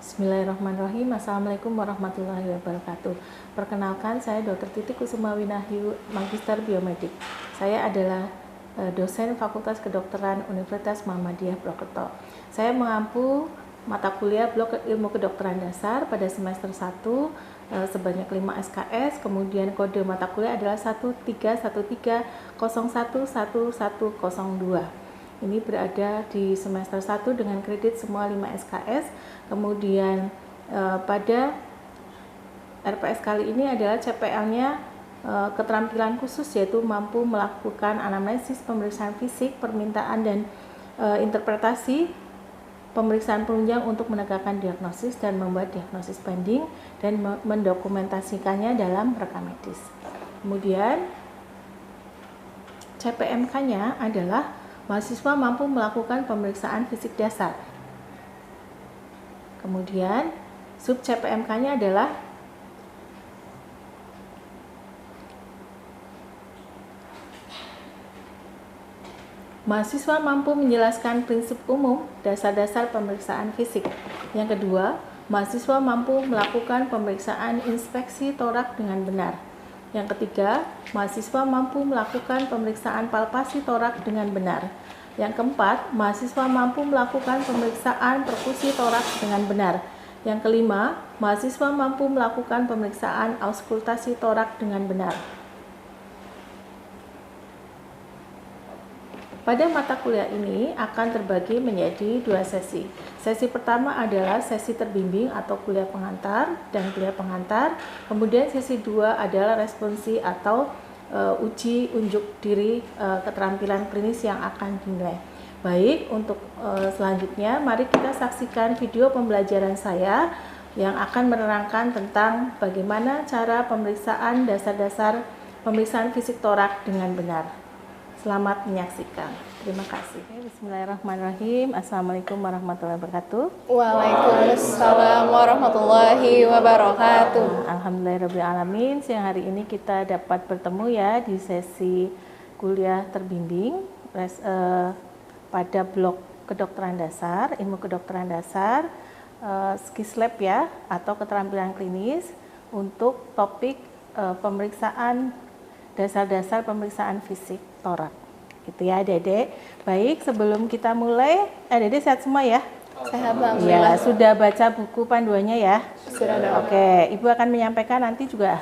Bismillahirrahmanirrahim. Assalamualaikum warahmatullahi wabarakatuh. Perkenalkan, saya Dr. Titi Kusuma Winahyu, Magister Biomedik. Saya adalah dosen Fakultas Kedokteran Universitas Muhammadiyah Purwokerto. Saya mengampu mata kuliah Blok Ilmu Kedokteran Dasar pada semester 1 sebanyak 5 SKS, kemudian kode mata kuliah adalah 1313011102. Ini berada di semester 1 dengan kredit semua 5 SKS. Kemudian pada RPS kali ini adalah CPL-nya keterampilan khusus, yaitu mampu melakukan anamnesis, pemeriksaan fisik, permintaan dan interpretasi, pemeriksaan penunjang untuk menegakkan diagnosis dan membuat diagnosis banding dan mendokumentasikannya dalam rekam medis. Kemudian CPMK-nya adalah mahasiswa mampu melakukan pemeriksaan fisik dasar. Kemudian sub CPMK-nya adalah mahasiswa mampu menjelaskan prinsip umum dasar-dasar pemeriksaan fisik. Yang kedua, mahasiswa mampu melakukan pemeriksaan inspeksi torak dengan benar. Yang ketiga, mahasiswa mampu melakukan pemeriksaan palpasi torak dengan benar. Yang keempat, mahasiswa mampu melakukan pemeriksaan perkusi torak dengan benar. Yang kelima, mahasiswa mampu melakukan pemeriksaan auskultasi torak dengan benar. Pada mata kuliah ini akan terbagi menjadi 2 sesi. Sesi pertama adalah sesi terbimbing atau kuliah pengantar dan kuliah pengantar. Kemudian sesi 2 adalah responsi atau uji unjuk diri keterampilan klinis yang akan dinilai. Baik, untuk selanjutnya mari kita saksikan video pembelajaran saya yang akan menerangkan tentang bagaimana cara pemeriksaan dasar-dasar pemeriksaan fisik torak dengan benar. Selamat menyaksikan. Terima kasih. Bismillahirrahmanirrahim. Assalamualaikum warahmatullahi wabarakatuh. Waalaikumsalam warahmatullahi wabarakatuh. Alhamdulillahirrahmanirrahim. Siang hari ini kita dapat bertemu ya di sesi kuliah terbimbing pada blok kedokteran dasar, ilmu kedokteran dasar, SKISLAB ya, atau keterampilan klinis untuk topik pemeriksaan dasar-dasar pemeriksaan fisik torak. Gitu ya, Dede. Baik, sebelum kita mulai, Dede sehat semua ya? Sehat Bang. Ya, sudah baca buku panduannya ya? Sudah dong. Oke, Ibu akan menyampaikan nanti juga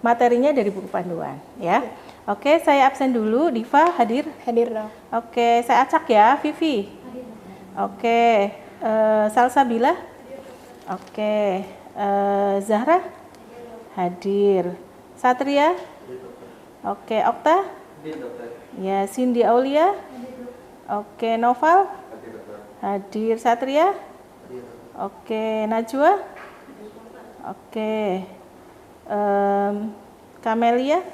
materinya dari buku panduan ya. Oke, saya absen dulu. Diva hadir? Hadir dong. Oke, saya acak ya, Vivi. Oke, Salsabila? Oke, Zahra? Hadir. Satria? Oke, Okta? Ya, Cindy Aulia? Oke, Noval? Hadir. Satria? Oke, Najwa? Oke, Kamelia?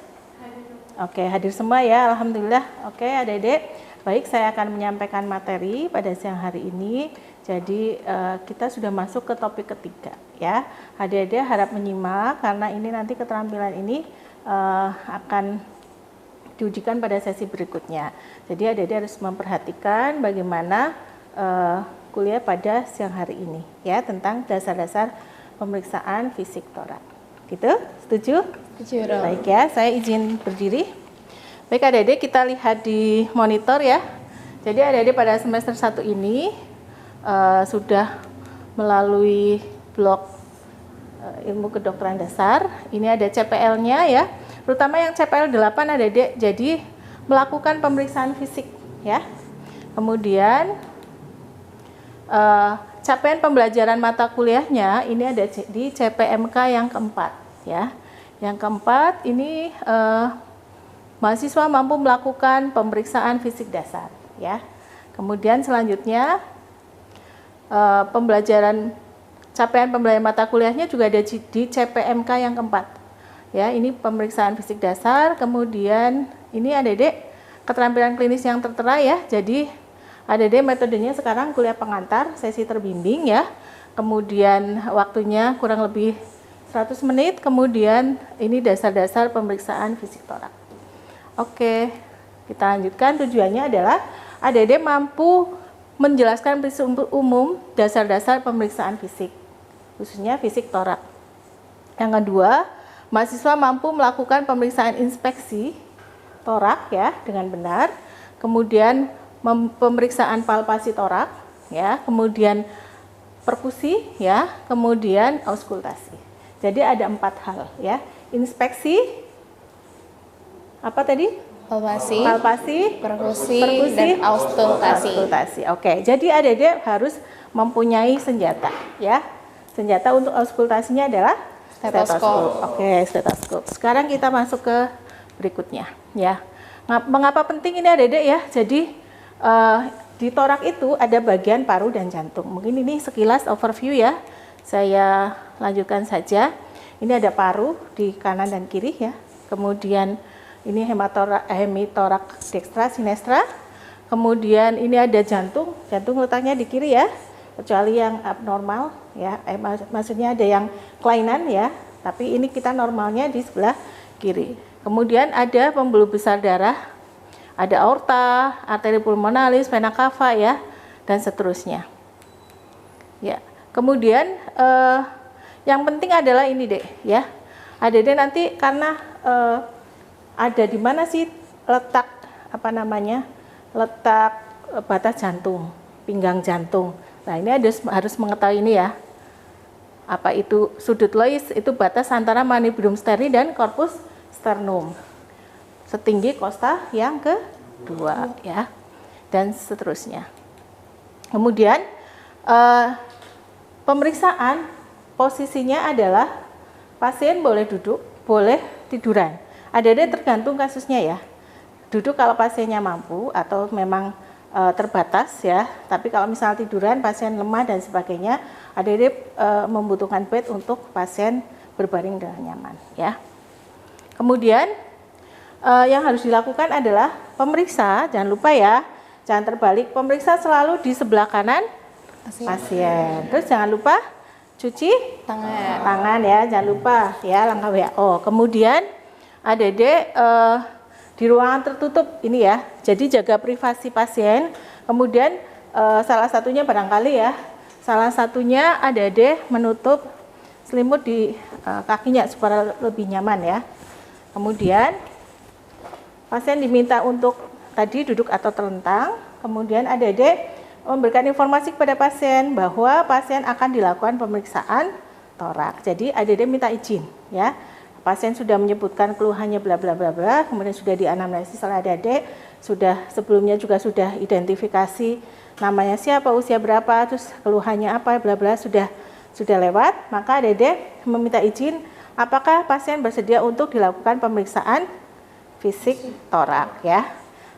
Oke, hadir semua ya, alhamdulillah. Oke, adik-adik. Baik, saya akan menyampaikan materi pada siang hari ini. Jadi kita sudah masuk ke topik ketiga ya. Adik-adik harap menyimak karena ini nanti keterampilan ini akan diujikan pada sesi berikutnya. Jadi adik-adik harus memperhatikan bagaimana kuliah pada siang hari ini ya, tentang dasar-dasar pemeriksaan fisik torak. Gitu? Setuju? Setuju dong. Baik ya, saya izin berdiri. Baik adik-adik, kita lihat di monitor ya. Jadi adik-adik pada semester 1 ini sudah melalui blok ilmu kedokteran dasar. Ini ada CPL-nya ya. Terutama yang CPL 8 adik-adik, jadi melakukan pemeriksaan fisik ya. Kemudian capaian pembelajaran mata kuliahnya ini ada di CPMK yang keempat ya. Yang keempat ini mahasiswa mampu melakukan pemeriksaan fisik dasar ya. Kemudian selanjutnya capaian pembelajaran mata kuliahnya juga ada di CPMK yang keempat ya. Ini pemeriksaan fisik dasar. Kemudian ini adik-adik keterampilan klinis yang tertera ya. Jadi adik-adik metodenya sekarang kuliah pengantar, sesi terbimbing ya. Kemudian waktunya kurang lebih 100 menit. Kemudian ini dasar-dasar pemeriksaan fisik torak. Oke, kita lanjutkan. Tujuannya adalah adik-adik mampu menjelaskan prinsip umum dasar-dasar pemeriksaan fisik, khususnya fisik torak. Yang kedua, mahasiswa mampu melakukan pemeriksaan inspeksi torak ya dengan benar, kemudian pemeriksaan palpasi torak ya, kemudian perkusi ya, kemudian auskultasi. Jadi ada 4 hal ya. Inspeksi apa tadi? Palpasi, perkusi, dan auskultasi. Oke, jadi adik-adik harus mempunyai senjata ya. Senjata untuk auskultasinya adalah stetoskop. Oke, stetoskop. Sekarang kita masuk ke berikutnya ya. Mengapa penting ini adik-adik ya? Jadi di torak itu ada bagian paru dan jantung. Mungkin ini sekilas overview ya. Saya lanjutkan saja. Ini ada paru di kanan dan kiri ya. Kemudian ini hemitorak dekstra sinestra. Kemudian ini ada jantung. Jantung letaknya di kiri ya. Kecuali yang abnormal ya. Maksudnya ada yang kelainan ya. Tapi ini kita normalnya di sebelah kiri. Kemudian ada pembuluh besar darah. Ada aorta, arteri pulmonalis, vena cava ya, dan seterusnya. Ya. Kemudian yang penting adalah ini deh ya. Ada deh nanti karena ada di mana sih letak letak batas jantung, pinggang jantung. Nah ini harus mengetahui ini ya. Apa itu sudut lois? Itu batas antara manubrium sterni dan corpus sternum. Setinggi kosta yang kedua ya, dan seterusnya. Kemudian pemeriksaan posisinya adalah pasien boleh duduk, boleh tiduran. Ada tergantung kasusnya ya. Duduk kalau pasiennya mampu atau memang terbatas ya. Tapi kalau misal tiduran, pasien lemah dan sebagainya, ada membutuhkan bed untuk pasien berbaring dengan nyaman ya. Kemudian yang harus dilakukan adalah pemeriksa, jangan lupa ya, jangan terbalik, pemeriksa selalu di sebelah kanan pasien. Terus jangan lupa cuci tangan ya, jangan lupa ya, langkah WHO. Kemudian adik-adik di ruangan tertutup ini ya, jadi jaga privasi pasien. Kemudian salah satunya barangkali ya, salah satunya adik-adik menutup selimut di kakinya supaya lebih nyaman ya. Kemudian pasien diminta untuk tadi duduk atau terlentang. Kemudian adik-adik memberikan informasi kepada pasien bahwa pasien akan dilakukan pemeriksaan torak. Jadi adik-adik minta izin ya. Pasien sudah menyebutkan keluhannya bla bla bla bla, kemudian sudah dianamnesis oleh adik-adik, sudah sebelumnya juga sudah identifikasi namanya siapa, usia berapa, terus keluhannya apa, bla bla sudah lewat, maka adik-adik meminta izin apakah pasien bersedia untuk dilakukan pemeriksaan fisik torak ya.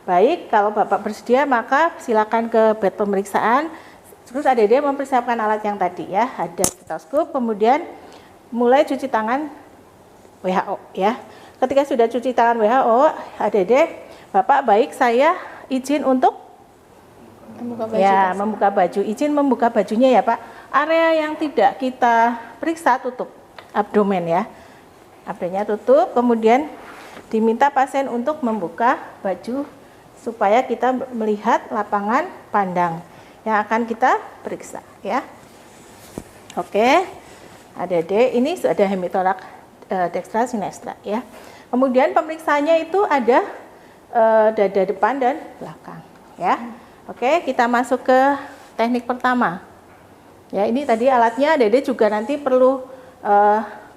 Baik, kalau Bapak bersedia maka silakan ke bed pemeriksaan. Terus adik-adik mempersiapkan alat yang tadi ya, ada stetoskop, kemudian mulai cuci tangan WHO ya. Ketika sudah cuci tangan WHO, adik-adik, Bapak baik saya izin untuk membuka baju. Izin membuka bajunya ya Pak. Area yang tidak kita periksa tutup. Abdomen ya, abdomennya tutup, kemudian diminta pasien untuk membuka baju supaya kita melihat lapangan pandang yang akan kita periksa ya. Oke, adik-adik, ini sudah hemitorak dekstra sinestra ya. Kemudian pemeriksaannya itu ada dada depan dan belakang ya. Oke, kita masuk ke teknik pertama ya. Ini tadi alatnya, adik-adik juga nanti perlu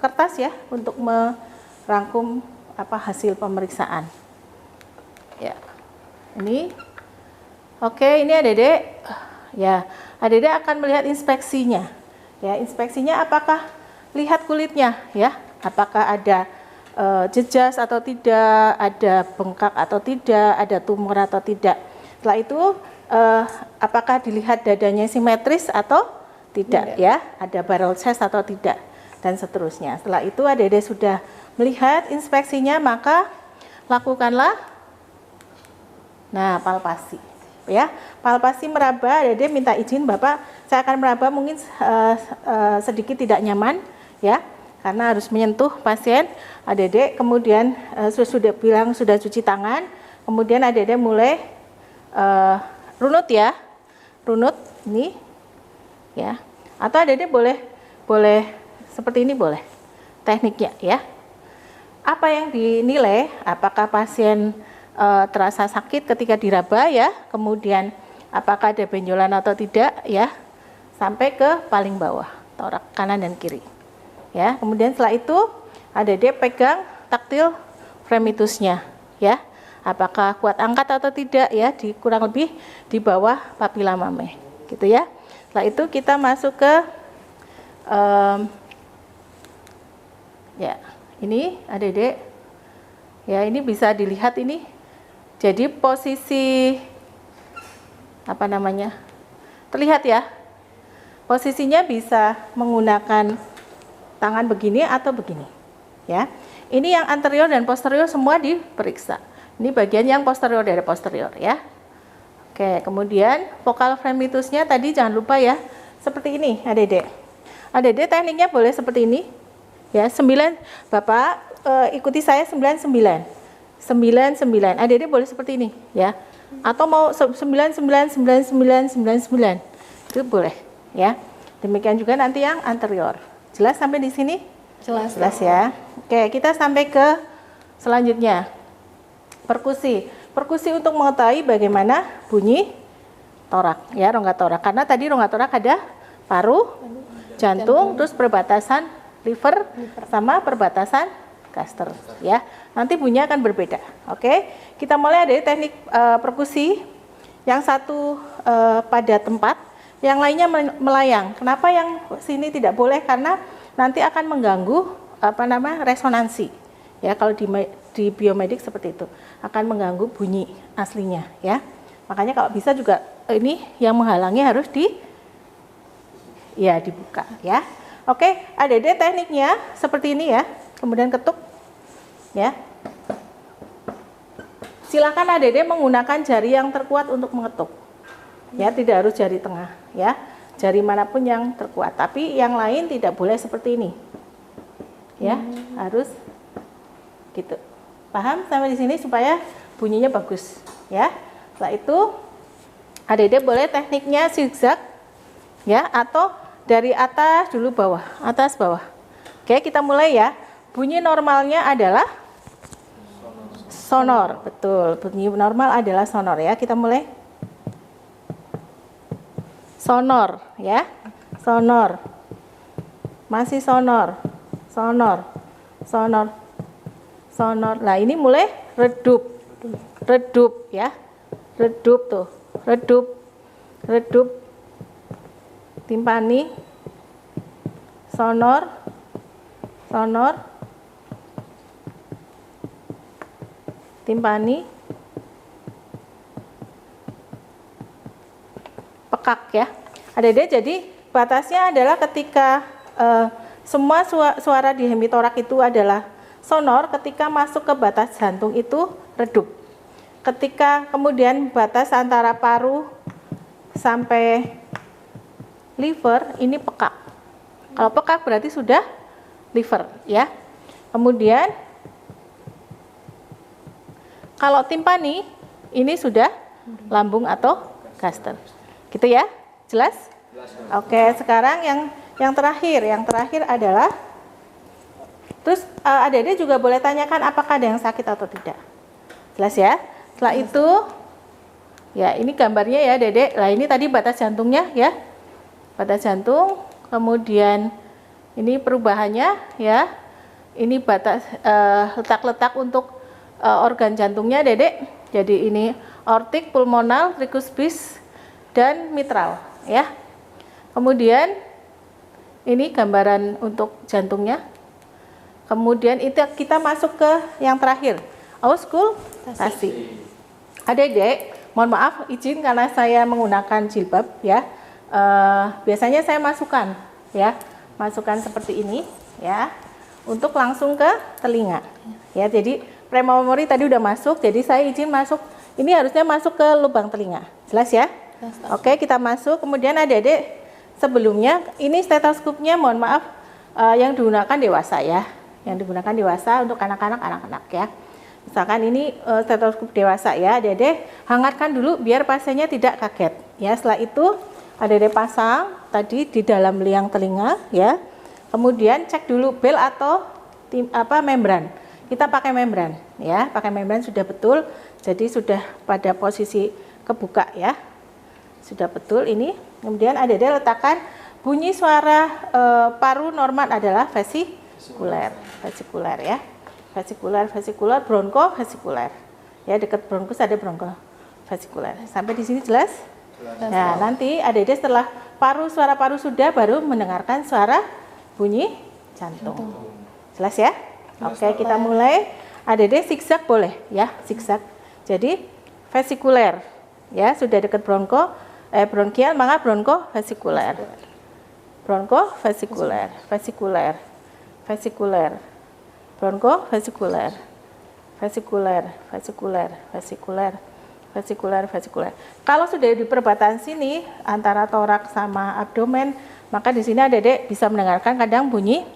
kertas ya untuk merangkum hasil pemeriksaan ya. Ini oke, ini adik-adik ya, adik-adik akan melihat inspeksinya ya. Inspeksinya apakah lihat kulitnya ya, apakah ada jejas atau tidak, ada bengkak atau tidak, ada tumor atau tidak. Setelah itu apakah dilihat dadanya simetris atau tidak ya, ada barrel chest atau tidak, dan seterusnya. Setelah itu adik-adik sudah melihat inspeksinya, maka lakukanlah palpasi ya. Palpasi meraba, adik-adik minta izin Bapak, saya akan meraba mungkin sedikit tidak nyaman ya, karena harus menyentuh pasien. Adik-adik kemudian sudah cuci tangan, kemudian adik-adik mulai runut ya, runut ini ya, atau adik-adik boleh seperti ini, boleh tekniknya ya. Apa yang dinilai, apakah pasien terasa sakit ketika diraba ya, kemudian apakah ada benjolan atau tidak ya, sampai ke paling bawah torak kanan dan kiri ya. Kemudian setelah itu adik-adik pegang taktil fremitusnya ya, apakah kuat angkat atau tidak ya, di kurang lebih di bawah papila mame gitu ya. Setelah itu kita masuk ke ya, ini adik-adik ya, ini bisa dilihat ini. Jadi posisi apa namanya, terlihat ya, posisinya bisa menggunakan tangan begini atau begini ya. Ini yang anterior dan posterior semua diperiksa. Ini bagian yang posterior dari posterior ya. Oke, kemudian vokal fremitusnya tadi jangan lupa ya, seperti ini adik-adik. Adik-adik tekniknya boleh seperti ini ya, 9, Bapak ikuti saya 99. Adik-adik boleh seperti ini ya. Atau mau 99 itu boleh ya. Demikian juga nanti yang anterior. Jelas sampai di sini? Jelas. Jelas ya. Oke, kita sampai ke selanjutnya. Perkusi. Perkusi untuk mengetahui bagaimana bunyi torak ya, rongga torak. Karena tadi rongga torak ada paru, jantung, terus perbatasan liver sama perbatasan gaster ya. Nanti bunyinya akan berbeda. Oke, kita mulai dari teknik perkusi. Yang satu pada tempat, yang lainnya melayang. Kenapa yang sini tidak boleh? Karena nanti akan mengganggu resonansi ya. Kalau di biomedik seperti itu akan mengganggu bunyi aslinya ya. Makanya kalau bisa juga ini yang menghalangi harus dibuka ya. Oke, adik-adik tekniknya seperti ini ya. Kemudian ketuk ya. Silakan adik-adik menggunakan jari yang terkuat untuk mengetuk ya, tidak harus jari tengah ya, jari manapun yang terkuat. Tapi yang lain tidak boleh seperti ini ya, harus gitu. Paham sampai di sini supaya bunyinya bagus ya. Setelah itu adik-adik boleh tekniknya zigzag ya, atau dari atas dulu bawah, atas bawah. Oke, kita mulai ya. Bunyi normalnya adalah sonor, betul. Bunyi normal adalah sonor ya. Kita mulai. Sonor ya. Sonor. Masih sonor. Sonor. Sonor. Sonor. Nah, ini mulai redup. Redup ya. Redup tuh. Redup. Redup. Timpani. Sonor. Sonor. Timpani. Pekak ya. Adik-adik, jadi batasnya adalah ketika semua suara di hemitorak itu adalah sonor, ketika masuk ke batas jantung itu redup. Ketika kemudian batas antara paru sampai liver ini pekak. Kalau pekak berarti sudah liver ya. Kemudian kalau timpani ini sudah lambung atau gaster. Gitu ya? Jelas? Oke, sekarang yang terakhir adalah, terus adik-adik juga boleh tanyakan apakah ada yang sakit atau tidak. Jelas ya? Setelah itu ya, ini gambarnya ya adik-adik. Nah, ini tadi batas jantungnya ya. Batas jantung, kemudian ini perubahannya ya. Ini batas letak-letak untuk organ jantungnya adik-adik. Jadi ini aortik, pulmonal, tricuspid dan mitral ya. Kemudian ini gambaran untuk jantungnya. Kemudian itu kita masuk ke yang terakhir, auskultasi. Adik-adik, mohon maaf izin karena saya menggunakan jilbab ya. Biasanya saya masukkan ya, masukkan seperti ini ya, untuk langsung ke telinga ya. Jadi premamori tadi udah masuk, jadi saya izin masuk. Ini harusnya masuk ke lubang telinga. Jelas ya? Oke, kita masuk. Kemudian adik-adik, sebelumnya ini stetoskopnya mohon maaf yang digunakan dewasa ya, yang digunakan dewasa untuk anak-anak ya. Misalkan ini stetoskop dewasa ya, Adik-adik hangatkan dulu biar pasiennya tidak kaget ya. Setelah itu Adik-adik pasang tadi di dalam liang telinga ya. Kemudian cek dulu bel atau membran. Kita pakai membran ya, pakai membran sudah betul. Jadi sudah pada posisi kebuka ya. Sudah betul ini. Kemudian Adik-adik letakkan bunyi suara paru normal adalah vesikuler ya. Vesikuler, bronko, vesikuler. Ya, dekat bronkus ada bronko, vesikuler. Sampai di sini jelas? Nah, nanti Adik-adik setelah suara paru sudah baru mendengarkan suara bunyi jantung. Jelas ya? Oke, kita mulai. Adik-adik zigzag boleh ya, zigzag. Jadi vesikuler ya, sudah dekat bronkial maka bronko vesikuler. Bronko vesikuler, vesikuler. Vesikuler. Bronko vesikuler, vesikuler, vesikuler, vesikuler, vesikuler, vesikuler. Kalau sudah di perbatasan sini antara torak sama abdomen, maka di sini Adik-adik bisa mendengarkan kadang bunyi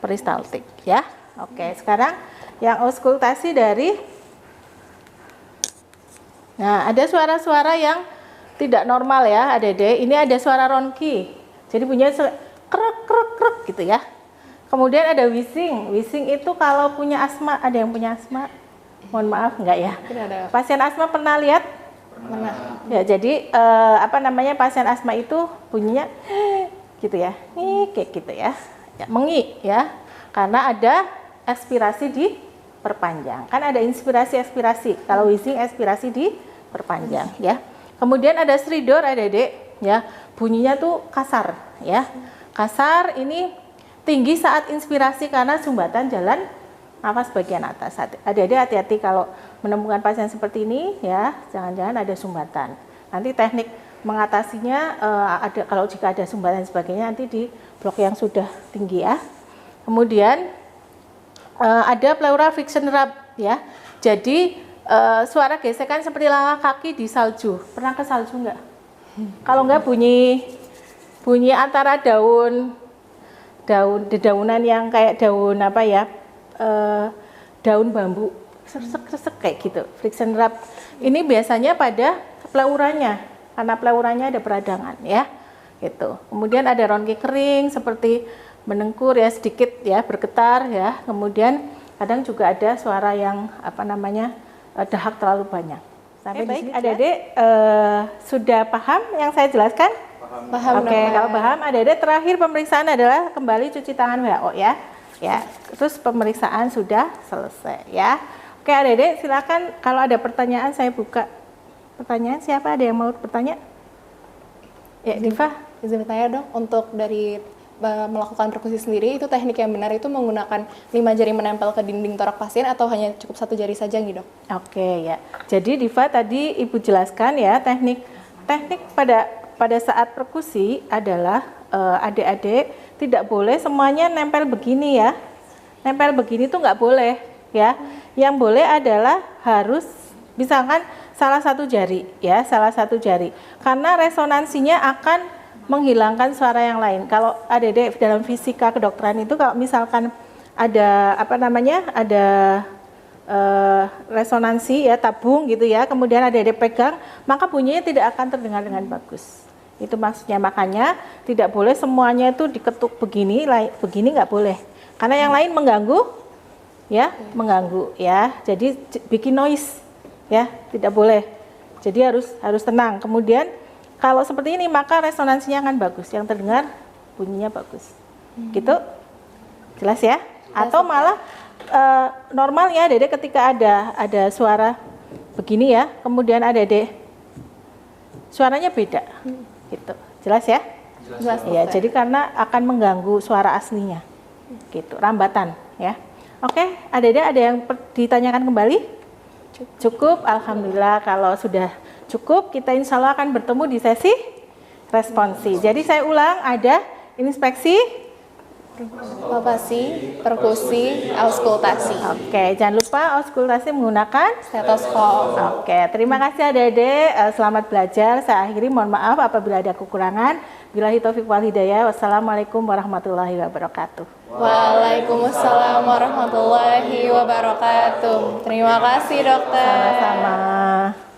peristaltik ya. Oke, sekarang yang auskultasi dari, nah ada suara-suara yang tidak normal ya Adik-adik. Ini ada suara ronki, jadi bunyinya krek krek krek gitu ya. Kemudian ada wheezing. Wheezing itu kalau punya asma, ada yang punya asma? Mohon maaf enggak ya? Tidak. Pasien asma pernah lihat? Pernah. Ya, jadi pasien asma itu bunyinya gitu ya. Kayak gitu ya. Ya, mengi ya. Karena ada ekspirasi diperpanjang. Kan ada inspirasi ekspirasi. Kalau wheezing ekspirasi diperpanjang ya. Kemudian ada stridor Adik-adik ya. Bunyinya tuh kasar ya. Kasar ini tinggi saat inspirasi karena sumbatan jalan nafas bagian atas. Adik-adik hati-hati kalau menemukan pasien seperti ini ya, jangan-jangan ada sumbatan. Nanti teknik mengatasinya ada, kalau jika ada sumbatan sebagainya nanti di blok yang sudah tinggi ya. Kemudian ada pleural friction rub ya. Jadi suara gesekan seperti langkah kaki di salju. Pernah ke salju enggak? Kalau enggak bunyi antara dedaunan yang kayak daun daun bambu sesek kayak gitu, friction rub. Ini biasanya pada pleuranya, karena pleuranya ada peradangan ya gitu. Kemudian ada ronki kering seperti menengkur ya, sedikit ya, bergetar ya. Kemudian kadang juga ada suara yang dahak terlalu banyak. Sampai baik Adik-adik sudah paham yang saya jelaskan? Paham. Oke, kalau paham, Adik-adik terakhir pemeriksaan adalah kembali cuci tangan WHO ya. Ya, terus pemeriksaan sudah selesai ya. Oke, Adik-adik silakan kalau ada pertanyaan saya buka. Pertanyaan siapa? Ada yang mau bertanya? Ya, Diva. Izin bertanya dong, untuk dari melakukan perkusi sendiri itu teknik yang benar itu menggunakan 5 jari menempel ke dinding torak pasien atau hanya cukup 1 jari saja gitu, Dok? Oke ya. Jadi Diva tadi Ibu jelaskan ya, teknik pada saat perkusi adalah adik-adik tidak boleh semuanya nempel begini ya. Nempel begini tuh nggak boleh ya. Yang boleh adalah harus misalkan salah satu jari ya, salah satu jari. Karena resonansinya akan menghilangkan suara yang lain. Kalau adik-adik dalam fisika kedokteran itu kalau misalkan ada ada resonansi ya, tabung gitu ya, kemudian adik-adik pegang, maka bunyinya tidak akan terdengar dengan bagus. Itu maksudnya, makanya tidak boleh semuanya itu diketuk begini nggak boleh. Karena yang lain mengganggu ya. Jadi bikin noise ya, tidak boleh. Jadi harus tenang. Kemudian kalau seperti ini maka resonansinya akan bagus, yang terdengar bunyinya bagus. Gitu. Jelas ya? Atau malah normalnya Dede ketika ada suara begini ya, kemudian ada suaranya beda. Gitu. Jelas ya? Jelas. Ya, jadi karena akan mengganggu suara aslinya. Gitu, rambatan ya. Oke, ada yang ditanyakan kembali? Cukup, alhamdulillah. Kalau sudah cukup, kita insya Allah akan bertemu di sesi responsi. Jadi saya ulang, ada inspeksi palpasi, perkusi, auskultasi, Oke, jangan lupa auskultasi menggunakan. stetoskop. Oke, terima kasih adik-adik. Selamat belajar. Saya akhiri, mohon maaf apabila ada kekurangan. Billahi taufiq wal hidayah. Wassalamualaikum warahmatullahi wabarakatuh. Waalaikumsalam warahmatullahi wabarakatuh. Terima kasih dokter. Sama-sama.